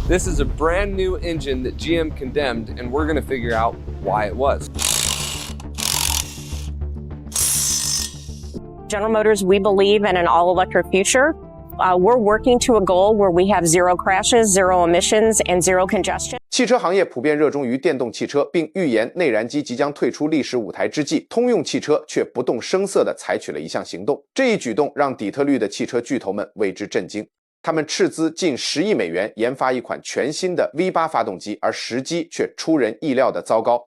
This is a brand new engine that GM condemned, and we're going to figure out why it was. General Motors, we believe in an all-electric future. We're working to a goal where we have zero crashes, zero emissions, and zero congestion. 汽车行业普遍热衷于电动汽车，并预言内燃机即将退出历史舞台之际，通用汽车却不动声色地采取了一项行动。这一举动让底特律的汽车巨头们为之震惊。他们斥资近10亿美元研发一款全新的 V8 发动机，而时机却出人意料的糟糕。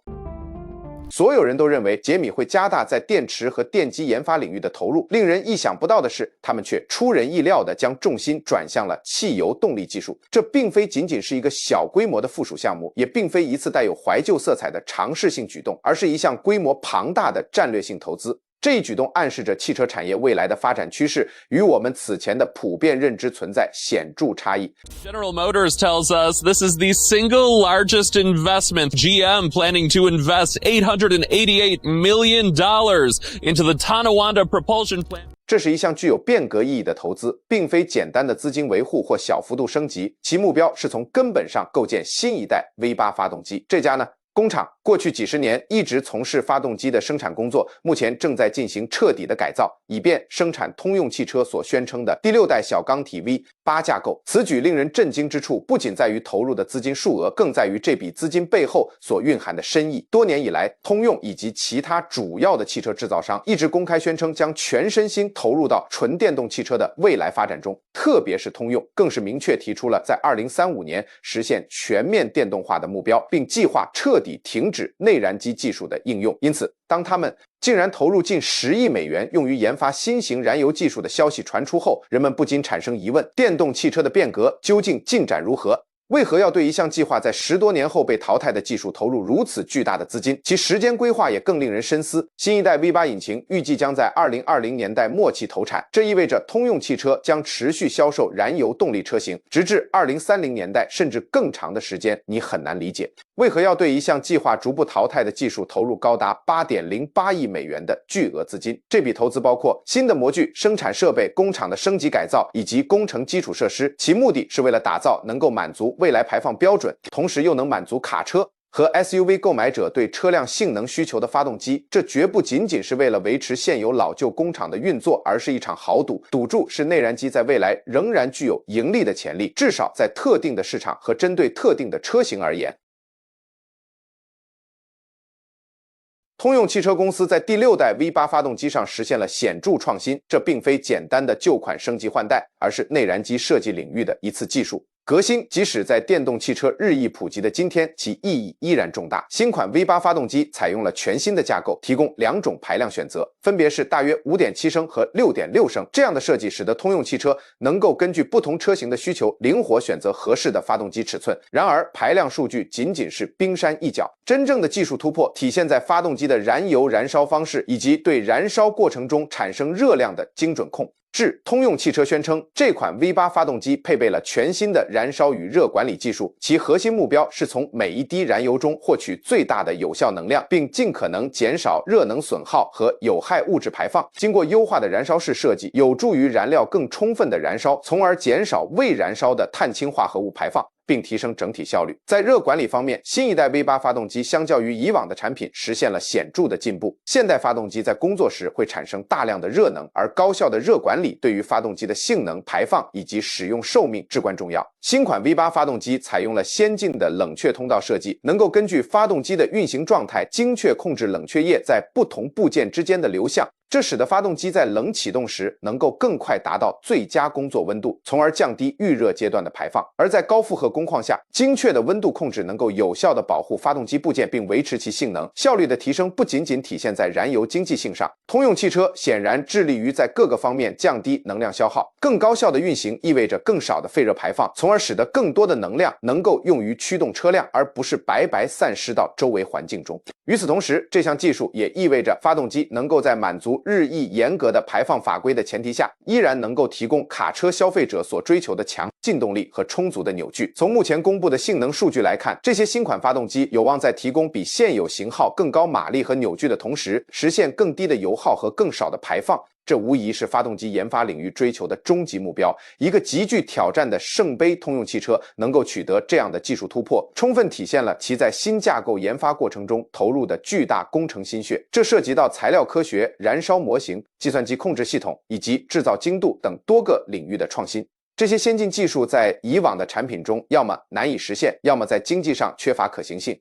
所有人都认为杰米会加大在电池和电机研发领域的投入，令人意想不到的是，他们却出人意料地将重心转向了汽油动力技术。这并非仅仅是一个小规模的附属项目，也并非一次带有怀旧色彩的尝试性举动，而是一项规模庞大的战略性投资。这一举动暗示着汽车产业未来的发展趋势与我们此前的普遍认知存在显著差异。General Motors tells us this is the single largest investment. GM planning to invest $888 million into the Tonawanda propulsion plant. 这是一项具有变革意义的投资，并非简单的资金维护或小幅度升级，其目标是从根本上构建新一代 V8 发动机。这家呢？工厂过去几十年一直从事发动机的生产工作，目前正在进行彻底的改造，以便生产通用汽车所宣称的第6代小钢体 V8 架构。此举令人震惊之处不仅在于投入的资金数额，更在于这笔资金背后所蕴含的深意。多年以来，通用以及其他主要的汽车制造商一直公开宣称将全身心投入到纯电动汽车的未来发展中，特别是通用更是明确提出了在2035年实现全面电动化的目标，并计划彻底停止内燃机技术的应用。因此，当他们竟然投入近10亿美元用于研发新型燃油技术的消息传出后，人们不禁产生疑问：电动汽车的变革究竟进展如何？为何要对一项计划在10多年后被淘汰的技术投入如此巨大的资金？其时间规划也更令人深思。新一代 V8 引擎预计将在2020年代末期投产，这意味着通用汽车将持续销售燃油动力车型，直至2030年代甚至更长的时间。你很难理解为何要对一项计划逐步淘汰的技术投入高达8.08亿美元的巨额资金。这笔投资包括新的模具、生产设备、工厂的升级改造以及工程基础设施，其目的是为了打造能够满足未来排放标准，同时又能满足卡车和 SUV 购买者对车辆性能需求的发动机。这绝不仅仅是为了维持现有老旧工厂的运作，而是一场豪赌。赌注是内燃机在未来仍然具有盈利的潜力，至少在特定的市场和针对特定的车型而言。通用汽车公司在第6代 V8 发动机上实现了显著创新，这并非简单的旧款升级换代，而是内燃机设计领域的一次技术革新。即使在电动汽车日益普及的今天，其意义依然重大。新款 V8 发动机采用了全新的架构，提供2种排量选择，分别是大约 5.7 升和 6.6 升。这样的设计使得通用汽车能够根据不同车型的需求灵活选择合适的发动机尺寸。然而排量数据仅仅是冰山一角，真正的技术突破体现在发动机的燃油燃烧方式以及对燃烧过程中产生热量的精准控制。通用汽车宣称，这款 V8 发动机配备了全新的燃烧与热管理技术，其核心目标是从每一滴燃油中获取最大的有效能量，并尽可能减少热能损耗和有害物质排放。经过优化的燃烧室设计，有助于燃料更充分的燃烧，从而减少未燃烧的碳氢化合物排放，并提升整体效率。在热管理方面，新一代 V8 发动机相较于以往的产品实现了显著的进步。现代发动机在工作时会产生大量的热能，而高效的热管理对于发动机的性能、排放以及使用寿命至关重要。新款 V8 发动机采用了先进的冷却通道设计，能够根据发动机的运行状态精确控制冷却液在不同部件之间的流向，这使得发动机在冷启动时能够更快达到最佳工作温度，从而降低预热阶段的排放。而在高负荷工况下，精确的温度控制能够有效地保护发动机部件并维持其性能。效率的提升不仅仅体现在燃油经济性上，通用汽车显然致力于在各个方面降低能量消耗。更高效的运行意味着更少的废热排放，从而使得更多的能量能够用于驱动车辆，而不是白白散失到周围环境中。与此同时，这项技术也意味着发动机能够在满足日益严格的排放法规的前提下，依然能够提供卡车消费者所追求的强劲动力和充足的扭矩。从目前公布的性能数据来看，这些新款发动机有望在提供比现有型号更高马力和扭矩的同时，实现更低的油耗和更少的排放，这无疑是发动机研发领域追求的终极目标。一个极具挑战的圣杯通用汽车能够取得这样的技术突破，充分体现了其在新架构研发过程中投入的巨大工程心血。这涉及到材料科学、燃烧模型、计算机控制系统以及制造精度等多个领域的创新。这些先进技术在以往的产品中要么难以实现，要么在经济上缺乏可行性。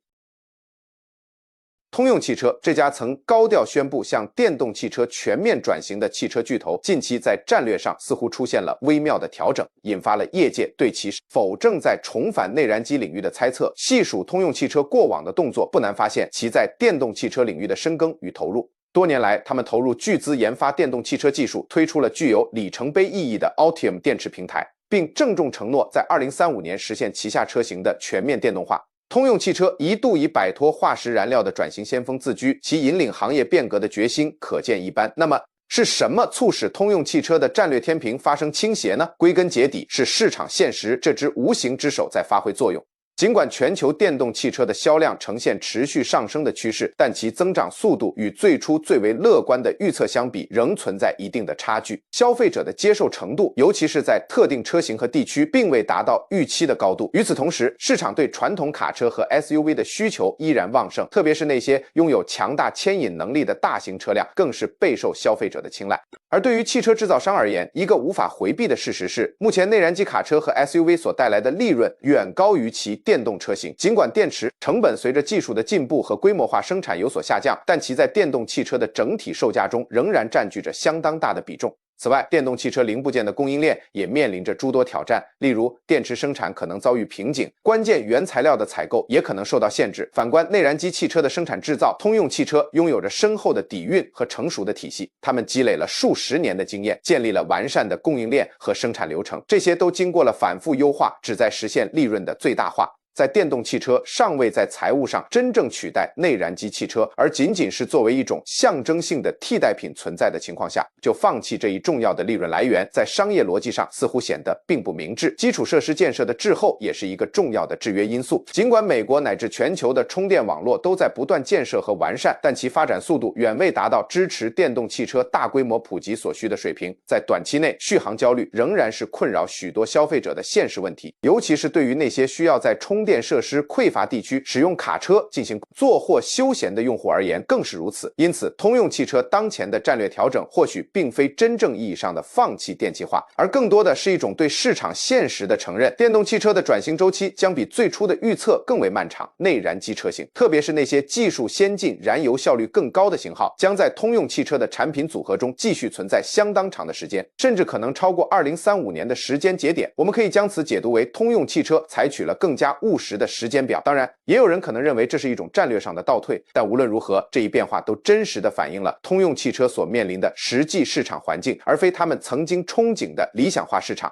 通用汽车这家曾高调宣布向电动汽车全面转型的汽车巨头，近期在战略上似乎出现了微妙的调整，引发了业界对其否正在重返内燃机领域的猜测。细数通用汽车过往的动作，不难发现其在电动汽车领域的深耕与投入。多年来，他们投入巨资研发电动汽车技术，推出了具有里程碑意义的 Ultium 电池平台，并郑重承诺在2035年实现旗下车型的全面电动化。通用汽车一度以摆脱化石燃料的转型先锋自居，其引领行业变革的决心可见一斑。那么，是什么促使通用汽车的战略天平发生倾斜呢？归根结底是市场现实这只无形之手在发挥作用。尽管全球电动汽车的销量呈现持续上升的趋势，但其增长速度与最初最为乐观的预测相比，仍存在一定的差距。消费者的接受程度，尤其是在特定车型和地区，并未达到预期的高度。与此同时，市场对传统卡车和 SUV 的需求依然旺盛，特别是那些拥有强大牵引能力的大型车辆，更是备受消费者的青睐。而对于汽车制造商而言，一个无法回避的事实是，目前内燃机卡车和 SUV 所带来的利润远高于其电动车型。尽管电池成本随着技术的进步和规模化生产有所下降，但其在电动汽车的整体售价中仍然占据着相当大的比重。此外，电动汽车零部件的供应链也面临着诸多挑战，例如电池生产可能遭遇瓶颈，关键原材料的采购也可能受到限制。反观内燃机汽车的生产制造，通用汽车拥有着深厚的底蕴和成熟的体系，他们积累了数十年的经验，建立了完善的供应链和生产流程，这些都经过了反复优化，旨在实现利润的最大化。在电动汽车尚未在财务上真正取代内燃机汽车，而仅仅是作为一种象征性的替代品存在的情况下，就放弃这一重要的利润来源，在商业逻辑上似乎显得并不明智。基础设施建设的滞后也是一个重要的制约因素。尽管美国乃至全球的充电网络都在不断建设和完善，但其发展速度远未达到支持电动汽车大规模普及所需的水平。在短期内，续航焦虑仍然是困扰许多消费者的现实问题，尤其是对于那些需要在充电设施匮乏地区使用卡车进行坐或休闲的用户而言更是如此。因此，通用汽车当前的战略调整或许并非真正意义上的放弃电气化，而更多的是一种对市场现实的承认。电动汽车的转型周期将比最初的预测更为漫长。内燃机车型，特别是那些技术先进、燃油效率更高的型号，将在通用汽车的产品组合中继续存在相当长的时间，甚至可能超过2035年的时间节点。我们可以将此解读为通用汽车采取了更加务实的时间表。当然，也有人可能认为这是一种战略上的倒退，但无论如何，这一变化都真实地反映了通用汽车所面临的实际市场环境，而非他们曾经憧憬的理想化市场。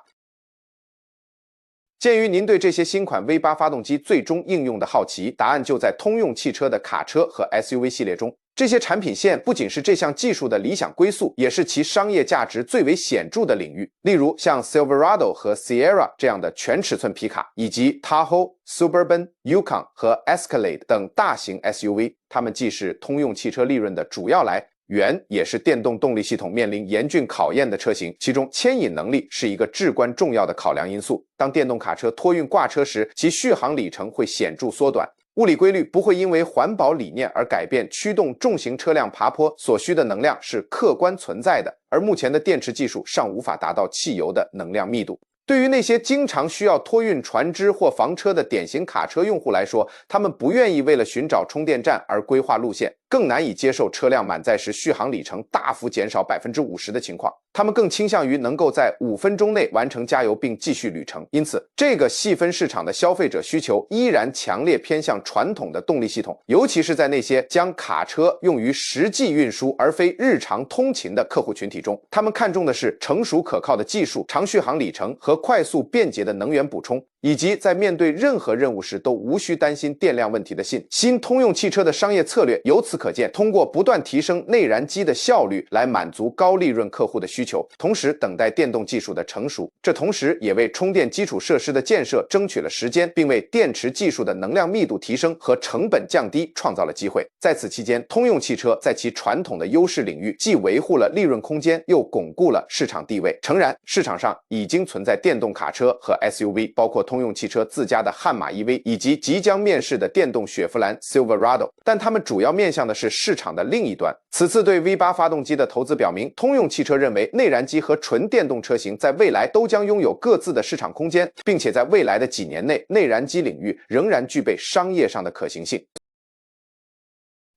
鉴于您对这些新款 V8 发动机最终应用的好奇，答案就在通用汽车的卡车和 SUV 系列中。这些产品线不仅是这项技术的理想归宿，也是其商业价值最为显著的领域。例如像 Silverado 和 Sierra 这样的全尺寸皮卡，以及 Tahoe、Suburban、Yukon 和 Escalade 等大型 SUV， 它们既是通用汽车利润的主要来源，也是电动动力系统面临严峻考验的车型，其中牵引能力是一个至关重要的考量因素。当电动卡车托运挂车时，其续航里程会显著缩短。物理规律不会因为环保理念而改变，驱动重型车辆爬坡所需的能量是客观存在的，而目前的电池技术尚无法达到汽油的能量密度。对于那些经常需要托运船只或房车的典型卡车用户来说，他们不愿意为了寻找充电站而规划路线，更难以接受车辆满载时续航里程大幅减少 50% 的情况。他们更倾向于能够在5分钟内完成加油并继续旅程。因此，这个细分市场的消费者需求依然强烈偏向传统的动力系统，尤其是在那些将卡车用于实际运输而非日常通勤的客户群体中。他们看重的是成熟可靠的技术、长续航里程和快速便捷的能源补充，以及在面对任何任务时都无需担心电量问题的信。新通用汽车的商业策略由此可见，通过不断提升内燃机的效率来满足高利润客户的需求，同时等待电动技术的成熟。这同时也为充电基础设施的建设争取了时间，并为电池技术的能量密度提升和成本降低创造了机会。在此期间，通用汽车在其传统的优势领域既维护了利润空间，又巩固了市场地位。诚然，市场上已经存在电动卡车和 SUV， 包括通用汽车自家的悍马 EV 以及即将面世的电动雪佛兰 Silverado， 但它们主要面向的是市场的另一端。此次对 V8 发动机的投资表明，通用汽车认为内燃机和纯电动车型在未来都将拥有各自的市场空间，并且在未来的几年内，内燃机领域仍然具备商业上的可行性。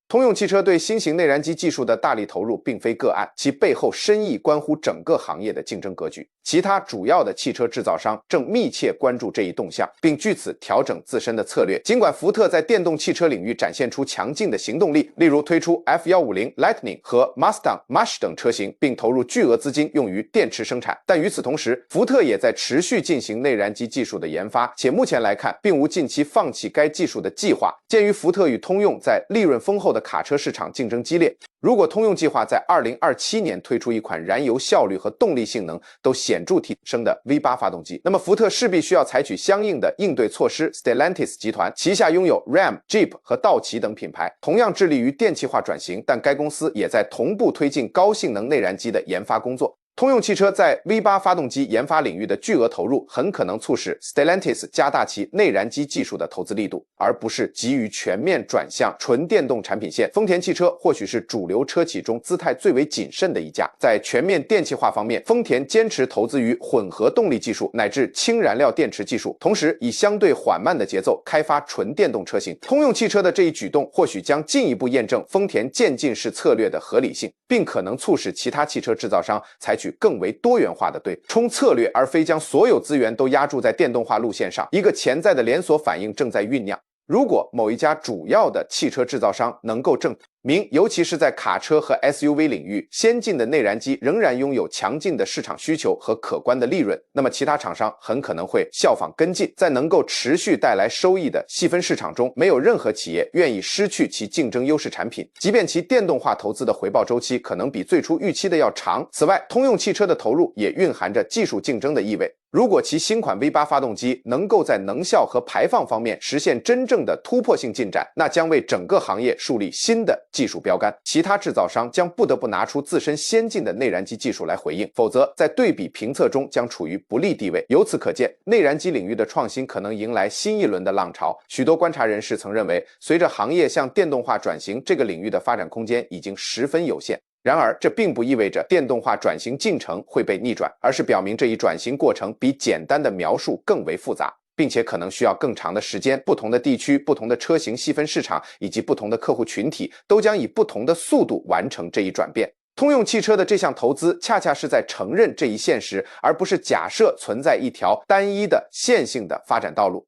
通用汽车对新型内燃机技术的大力投入并非个案，其背后深意关乎整个行业的竞争格局。其他主要的汽车制造商正密切关注这一动向，并据此调整自身的策略。尽管福特在电动汽车领域展现出强劲的行动力，例如推出 F150 Lightning 和 Mustang Mach 等车型，并投入巨额资金用于电池生产，但与此同时，福特也在持续进行内燃机技术的研发，且目前来看并无近期放弃该技术的计划。鉴于福特与通用在利润丰厚的卡车市场竞争激烈，如果通用计划在2027年推出一款燃油效率和动力性能都显著提升的 V8 发动机，那么福特势必需要采取相应的应对措施。Stellantis 集团旗下拥有 Ram、Jeep 和道奇等品牌，同样致力于电气化转型，但该公司也在同步推进高性能内燃机的研发工作。通用汽车在 V8 发动机研发领域的巨额投入，很可能促使 Stellantis 加大其内燃机技术的投资力度，而不是急于全面转向纯电动产品线。丰田汽车或许是主流车企中姿态最为谨慎的一家。在全面电气化方面，丰田坚持投资于混合动力技术乃至氢燃料电池技术，同时以相对缓慢的节奏开发纯电动车型。通用汽车的这一举动或许将进一步验证丰田渐进式策略的合理性，并可能促使其他汽车制造商采取更为多元化的对冲策略，而非将所有资源都压注在电动化路线上。一个潜在的连锁反应正在酝酿。如果某一家主要的汽车制造商能够证明，尤其是在卡车和 SUV 领域，先进的内燃机仍然拥有强劲的市场需求和可观的利润，那么其他厂商很可能会效仿跟进。在能够持续带来收益的细分市场中，没有任何企业愿意失去其竞争优势产品，即便其电动化投资的回报周期可能比最初预期的要长。此外，通用汽车的投入也蕴含着技术竞争的意味。如果其新款 V8 发动机能够在能效和排放方面实现真正的突破性进展，那将为整个行业树立新的技术标杆。其他制造商将不得不拿出自身先进的内燃机技术来回应，否则在对比评测中将处于不利地位。由此可见，内燃机领域的创新可能迎来新一轮的浪潮。许多观察人士曾认为，随着行业向电动化转型，这个领域的发展空间已经十分有限。然而，这并不意味着电动化转型进程会被逆转，而是表明这一转型过程比简单的描述更为复杂，并且可能需要更长的时间。不同的地区、不同的车型细分市场以及不同的客户群体都将以不同的速度完成这一转变。通用汽车的这项投资恰恰是在承认这一现实，而不是假设存在一条单一的线性的发展道路。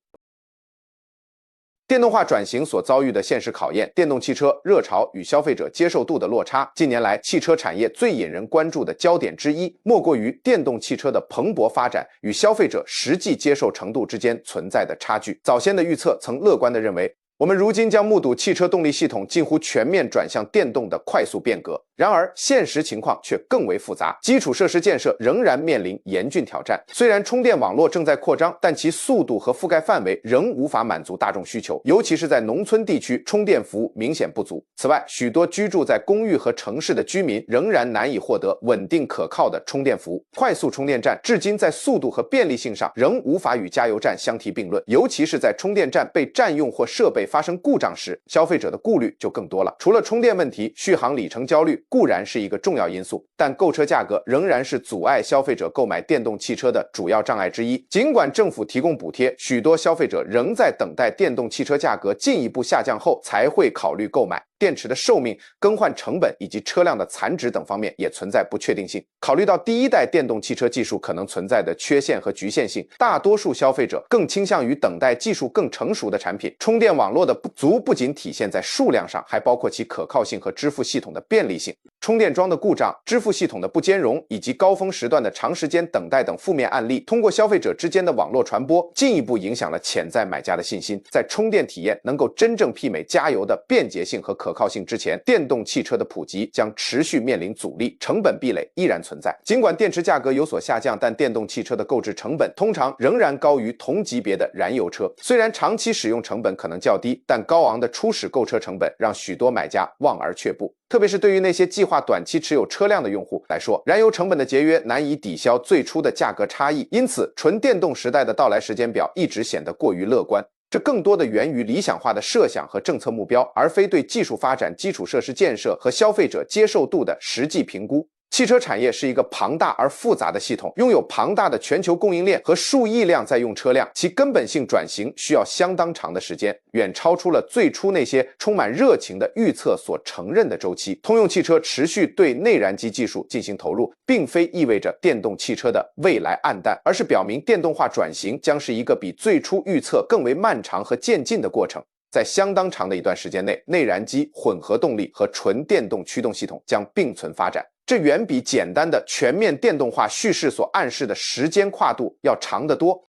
电动化转型所遭遇的现实考验，电动汽车热潮与消费者接受度的落差，近年来汽车产业最引人关注的焦点之一，莫过于电动汽车的蓬勃发展与消费者实际接受程度之间存在的差距。早先的预测曾乐观地认为，我们如今将目睹汽车动力系统近乎全面转向电动的快速变革。然而，现实情况却更为复杂，基础设施建设仍然面临严峻挑战。虽然充电网络正在扩张，但其速度和覆盖范围仍无法满足大众需求，尤其是在农村地区，充电服务明显不足。此外，许多居住在公寓和城市的居民仍然难以获得稳定可靠的充电服务。快速充电站至今在速度和便利性上仍无法与加油站相提并论，尤其是在充电站被占用或设备发生故障时，消费者的顾虑就更多了。除了充电问题，续航里程焦虑固然是一个重要因素，但购车价格仍然是阻碍消费者购买电动汽车的主要障碍之一。尽管政府提供补贴，许多消费者仍在等待电动汽车价格进一步下降后才会考虑购买。电池的寿命、更换成本以及车辆的残值等方面也存在不确定性。考虑到第一代电动汽车技术可能存在的缺陷和局限性，大多数消费者更倾向于等待技术更成熟的产品。充电网络的不足不仅体现在数量上，还包括其可靠性和支付系统的便利性。充电桩的故障、支付系统的不兼容以及高峰时段的长时间等待等负面案例，通过消费者之间的网络传播，进一步影响了潜在买家的信心。在充电体验能够真正媲美加油的便捷性和可靠性之前，电动汽车的普及将持续面临阻力，成本壁垒依然存在。尽管电池价格有所下降，但电动汽车的购置成本通常仍然高于同级别的燃油车。虽然长期使用成本可能较低，但高昂的初始购车成本让许多买家望而却步。特别是对于那些计划短期持有车辆的用户来说，燃油成本的节约难以抵消最初的价格差异，因此纯电动时代的到来时间表一直显得过于乐观。这更多的源于理想化的设想和政策目标，而非对技术发展、基础设施建设和消费者接受度的实际评估。汽车产业是一个庞大而复杂的系统，拥有庞大的全球供应链和数亿辆在用车辆，其根本性转型需要相当长的时间，远超出了最初那些充满热情的预测所承认的周期。通用汽车持续对内燃机技术进行投入，并非意味着电动汽车的未来暗淡，而是表明电动化转型将是一个比最初预测更为漫长和渐进的过程。在相当长的一段时间内，内燃机、混合动力和纯电动驱动系统将并存发展。这远比简单的全面电动化叙事所暗示的时间跨度要长得多。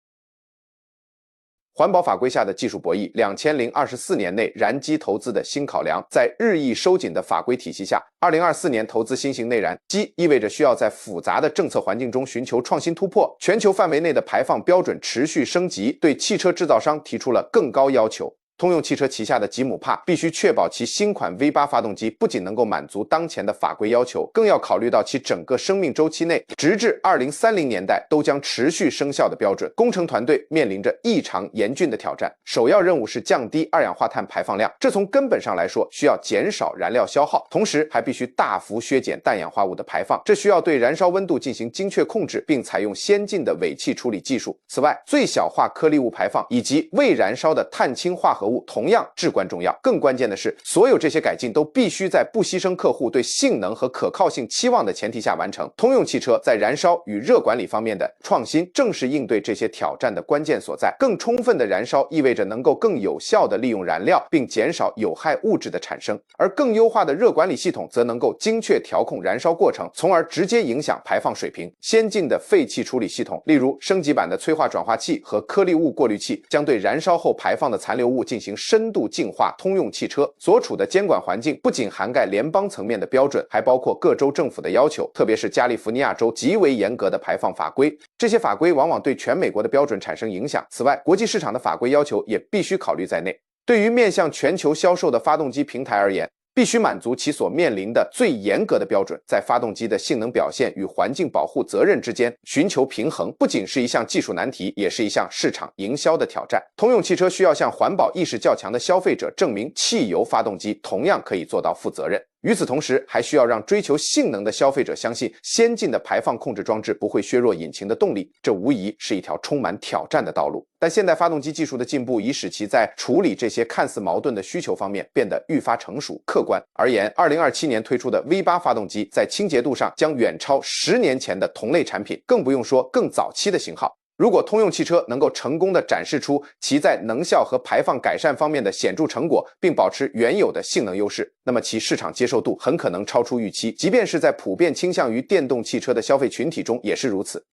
环保法规下的技术博弈，2024年内燃机投资的新考量，在日益收紧的法规体系下，2024年投资新型内燃机意味着需要在复杂的政策环境中寻求创新突破。全球范围内的排放标准持续升级，对汽车制造商提出了更高要求。通用汽车旗下的吉姆帕必须确保其新款 V8 发动机不仅能够满足当前的法规要求，更要考虑到其整个生命周期内，直至2030年代都将持续生效的标准。工程团队面临着异常严峻的挑战，首要任务是降低二氧化碳排放量，这从根本上来说需要减少燃料消耗，同时还必须大幅削减氮氧化物的排放，这需要对燃烧温度进行精确控制，并采用先进的尾气处理技术。此外，最小化颗粒物排放以及未燃烧的碳氢化合物同样至关重要。更关键的是，所有这些改进都必须在不牺牲客户对性能和可靠性期望的前提下完成。通用汽车在燃烧与热管理方面的创新，正是应对这些挑战的关键所在。更充分的燃烧意味着能够更有效地利用燃料，并减少有害物质的产生，而更优化的热管理系统则能够精确调控燃烧过程，从而直接影响排放水平。先进的废气处理系统，例如升级版的催化转化器和颗粒物过滤器，将对燃烧后排放的残留物进行深度净化。通用汽车所处的监管环境不仅涵盖联邦层面的标准，还包括各州政府的要求，特别是加利福尼亚州极为严格的排放法规。这些法规往往对全美国的标准产生影响。此外，国际市场的法规要求也必须考虑在内。对于面向全球销售的发动机平台而言，必须满足其所面临的最严格的标准，在发动机的性能表现与环境保护责任之间寻求平衡，不仅是一项技术难题，也是一项市场营销的挑战。通用汽车需要向环保意识较强的消费者证明，汽油发动机同样可以做到负责任。与此同时，还需要让追求性能的消费者相信，先进的排放控制装置不会削弱引擎的动力，这无疑是一条充满挑战的道路。但现代发动机技术的进步已使其在处理这些看似矛盾的需求方面变得愈发成熟。客观而言，2027年推出的 V8 发动机在清洁度上将远超10年前的同类产品，更不用说更早期的型号。如果通用汽车能够成功地展示出其在能效和排放改善方面的显著成果，并保持原有的性能优势，那么其市场接受度很可能超出预期，即便是在普遍倾向于电动汽车的消费群体中也是如此。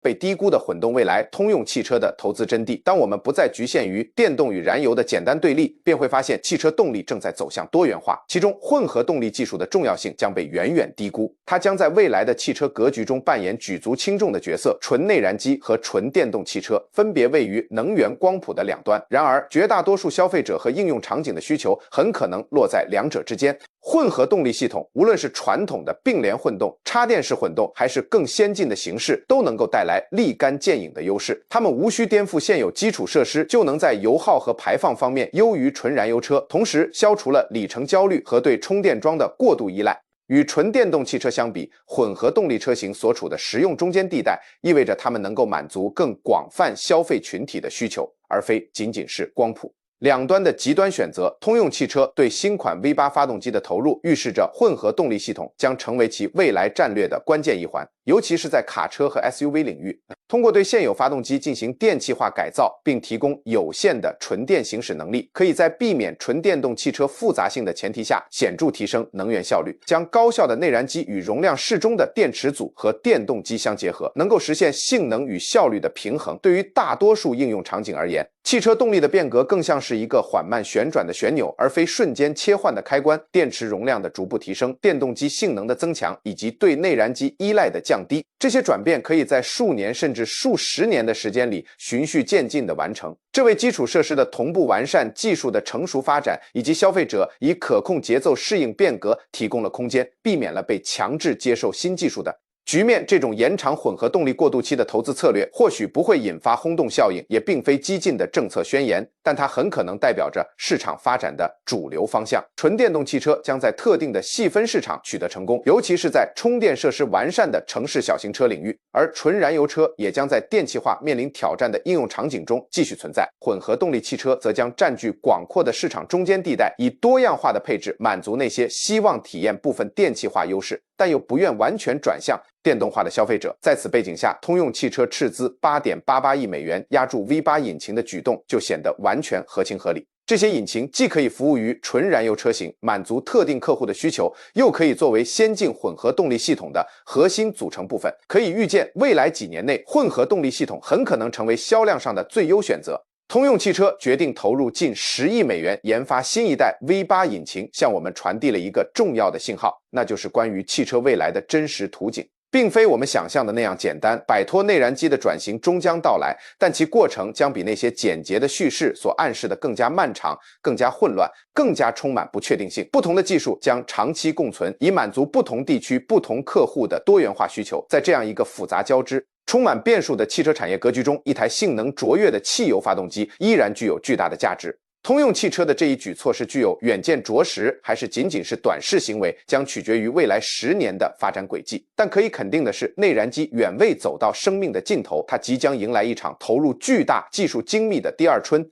被低估的混动未来，通用汽车的投资真谛。当我们不再局限于电动与燃油的简单对立，便会发现汽车动力正在走向多元化，其中混合动力技术的重要性将被远远低估，它将在未来的汽车格局中扮演举足轻重的角色。纯内燃机和纯电动汽车分别位于能源光谱的两端，然而绝大多数消费者和应用场景的需求很可能落在两者之间。混合动力系统，无论是传统的并联混动、插电式混动，还是更先进的形式，都能够带来立竿见影的优势。它们无需颠覆现有基础设施，就能在油耗和排放方面优于纯燃油车，同时消除了里程焦虑和对充电桩的过度依赖。与纯电动汽车相比，混合动力车型所处的实用中间地带，意味着它们能够满足更广泛消费群体的需求，而非仅仅是光谱。两端的极端选择，通用汽车对新款 V8 发动机的投入，预示着混合动力系统将成为其未来战略的关键一环，尤其是在卡车和 SUV 领域。通过对现有发动机进行电气化改造，并提供有限的纯电行驶能力，可以在避免纯电动汽车复杂性的前提下，显著提升能源效率，将高效的内燃机与容量适中的电池组和电动机相结合，能够实现性能与效率的平衡。对于大多数应用场景而言，汽车动力的变革更像是一个缓慢旋转的旋钮，而非瞬间切换的开关。电池容量的逐步提升，电动机性能的增强，以及对内燃机依赖的降低，这些转变可以在数年甚至数十年的时间里循序渐进地完成。这为基础设施的同步完善、技术的成熟发展以及消费者以可控节奏适应变革提供了空间，避免了被强制接受新技术的局面。这种延长混合动力过渡期的投资策略或许不会引发轰动效应，也并非激进的政策宣言，但它很可能代表着市场发展的主流方向。纯电动汽车将在特定的细分市场取得成功，尤其是在充电设施完善的城市小型车领域，而纯燃油车也将在电气化面临挑战的应用场景中继续存在。混合动力汽车则将占据广阔的市场中间地带，以多样化的配置满足那些希望体验部分电气化优势，但又不愿完全转向电动化的消费者。在此背景下，通用汽车斥资8.88亿美元压注 V8 引擎的举动就显得完全合情合理。这些引擎既可以服务于纯燃油车型，满足特定客户的需求，又可以作为先进混合动力系统的核心组成部分。可以预见，未来几年内，混合动力系统很可能成为销量上的最优选择。通用汽车决定投入近10亿美元研发新一代 V8 引擎，向我们传递了一个重要的信号，那就是关于汽车未来的真实图景。并非我们想象的那样简单，摆脱内燃机的转型终将到来，但其过程将比那些简洁的叙事所暗示的更加漫长、更加混乱、更加充满不确定性。不同的技术将长期共存，以满足不同地区、不同客户的多元化需求。在这样一个复杂交织、充满变数的汽车产业格局中，一台性能卓越的汽油发动机依然具有巨大的价值。通用汽车的这一举措是具有远见卓识，还是仅仅是短视行为，将取决于未来10年的发展轨迹。但可以肯定的是，内燃机远未走到生命的尽头，它即将迎来一场投入巨大、技术精密的第二春。